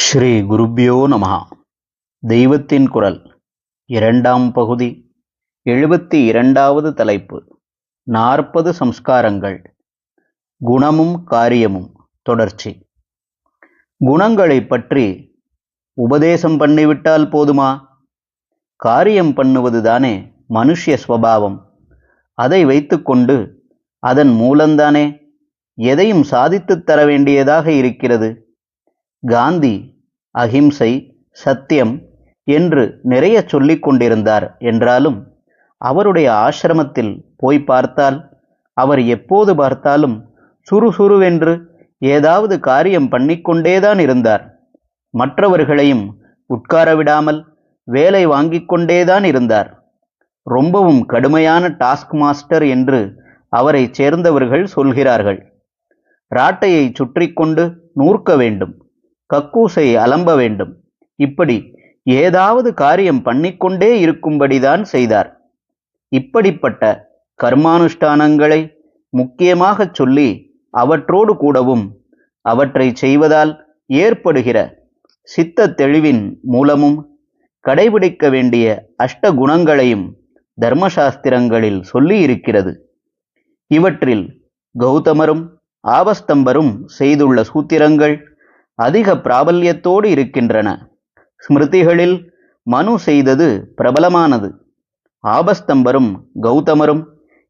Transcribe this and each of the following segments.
ஸ்ரீ குருப்யோ நமஹ. தெய்வத்தின் குரல் இரண்டாம் பகுதி 72வது தலைப்பு 40 சம்ஸ்காரங்கள் குணமும் காரியமும் தொடர்ச்சி. குணங்களை பற்றி உபதேசம் பண்ணிவிட்டால் போதுமா? காரியம் பண்ணுவதுதானே மனுஷ்ய ஸ்வபாவம். அதை வைத்துக்கொண்டு அதன் மூலந்தானே எதையும் சாதித்துத் தர வேண்டியதாக இருக்கிறது. காந்தி அஹிம்சை, சத்தியம் என்று நிறைய சொல்லிக் கொண்டிருந்தார் என்றாலும் அவருடைய ஆசிரமத்தில் போய் பார்த்தால் அவர் எப்போது பார்த்தாலும் சுறுசுறுவென்று ஏதாவது காரியம் பண்ணிக்கொண்டேதான் இருந்தார். மற்றவர்களையும் உட்கார விடாமல் வேலை வாங்கிக் கொண்டேதான் இருந்தார். ரொம்பவும் கடுமையான டாஸ்க் மாஸ்டர் என்று அவரை சேர்ந்தவர்கள் சொல்கிறார்கள். ராட்டையை சுற்றி கொண்டு நூற்க வேண்டும், கக்கூசை அலம்ப வேண்டும், இப்படி ஏதாவது காரியம் பண்ணிக்கொண்டே இருக்கும்படிதான் செய்தார். இப்படிப்பட்ட கர்மானுஷ்டானங்களை முக்கியமாகச் சொல்லி அவற்றோடு கூடவும் அவற்றை செய்வதால் ஏற்படுகிற சித்த தெளிவின் மூலமும் கடைபிடிக்க வேண்டிய அஷ்ட குணங்களையும் தர்மசாஸ்திரங்களில் சொல்லி இருக்கிறது. இவற்றில் கௌதமரும் ஆபஸ்தம்பரும் செய்துள்ள சூத்திரங்கள் அதிக பிராபல்யத்தோடு இருக்கின்றன. ஸ்மிருதிகளில் மனு செய்தது பிரபலமானது. ஆபஸ்தம்பரும் கௌதமரும்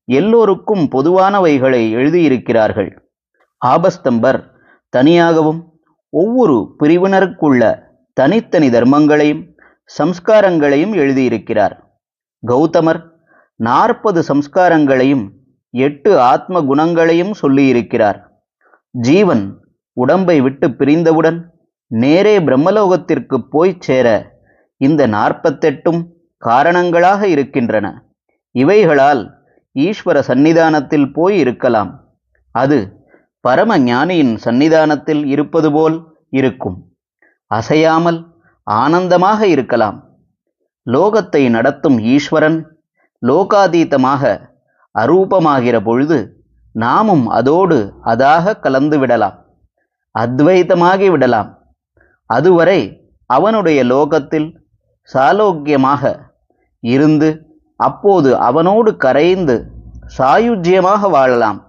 எல்லோருக்கும் பொதுவானவைகளை எழுதியிருக்கிறார்கள். ஆபஸ்தம்பர் தனியாகவும் ஒவ்வொரு பிரிவினருக்குள்ள தனித்தனி தர்மங்களையும் சம்ஸ்காரங்களையும் எழுதியிருக்கிறார். கௌதமர் 40 சம்ஸ்காரங்களையும் 8 ஆத்ம குணங்களையும் சொல்லியிருக்கிறார். ஜீவன் உடம்பை விட்டு பிரிந்தவுடன் நேரே பிரம்மலோகத்திற்கு போய்ச் சேர இந்த 48ம் காரணங்களாக இருக்கின்றன. இவைகளால் ஈஸ்வர சந்நிதானத்தில் போய் இருக்கலாம். அது பரம ஞானியின் சந்நிதானத்தில் இருப்பது போல் இருக்கும். அசையாமல் ஆனந்தமாக இருக்கலாம். லோகத்தை நடத்தும் ஈஸ்வரன் லோகாதீதமாக அரூபமாகிற பொழுது நாமும் அதோடு அதாக கலந்து விடலாம், அத்வைதமாகி விடலாம். அதுவரை அவனுடைய லோகத்தில் சாலோக்கியமாக இருந்து அப்போது அவனோடு கரைந்து சாயுஜ்யமாக வாழலாம்.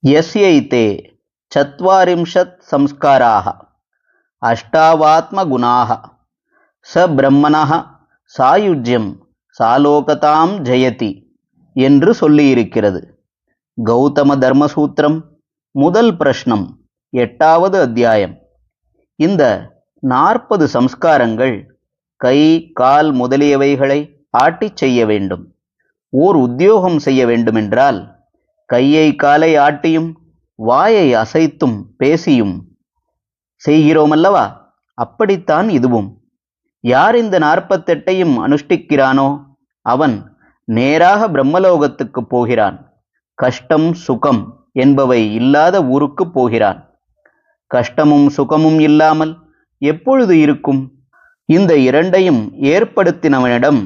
யஸ்யைதே சத்வாரிம்ஷத் சம்ஸ்காராக அஷ்டாவாத்ம குணாக ச பிரம்மணः சாயுஜ்யம் சாலோகதாம் ஜெயதி என்று சொல்லியிருக்கிறது. கௌதம தர்மசூத்திரம் முதல் பிரஷ்னம் 8வது அத்தியாயம். இந்த 40 சம்ஸ்காரங்கள் கை, கால் முதலியவைகளை ஆட்டிச் செய்ய வேண்டும். ஓர் உத்தியோகம் செய்ய வேண்டுமென்றால் கையை காலை ஆட்டியும் வாயை அசைத்தும் பேசியும் செய்கிறோமல்லவா? அப்படித்தான் இதுவும். யார் இந்த 48ஐயும் அனுஷ்டிக்கிறானோ அவன் நேராக பிரம்மலோகத்துக்கு போகிறான். கஷ்டம் சுகம் என்பவை இல்லாத ஊருக்கு போகிறான். கஷ்டமும் சுகமும் இல்லாமல் எப்பொழுது இருக்கும்? இந்த இரண்டையும் ஏற்படுத்தினவனிடம்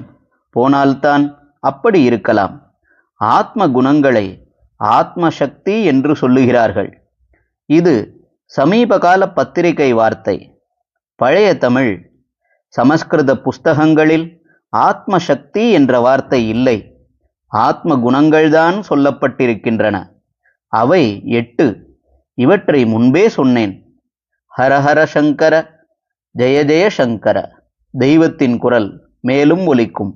போனால்தான் அப்படி இருக்கலாம். ஆத்ம குணங்களை ஆத்ம சக்தி என்று சொல்லுகிறார்கள். இது சமீபகால பத்திரிகை வார்த்தை. பழைய தமிழ் சமஸ்கிருத புஸ்தகங்களில் ஆத்ம சக்தி என்ற வார்த்தை இல்லை. ஆத்ம குணங்கள்தான் சொல்லப்பட்டிருக்கின்றன. அவை 8. இவற்றை முன்பே சொன்னேன். ஹரஹர சங்கர, ஜெய ஜெய சங்கர. தெய்வத்தின் குரல் மேலும் ஒலிக்கும்.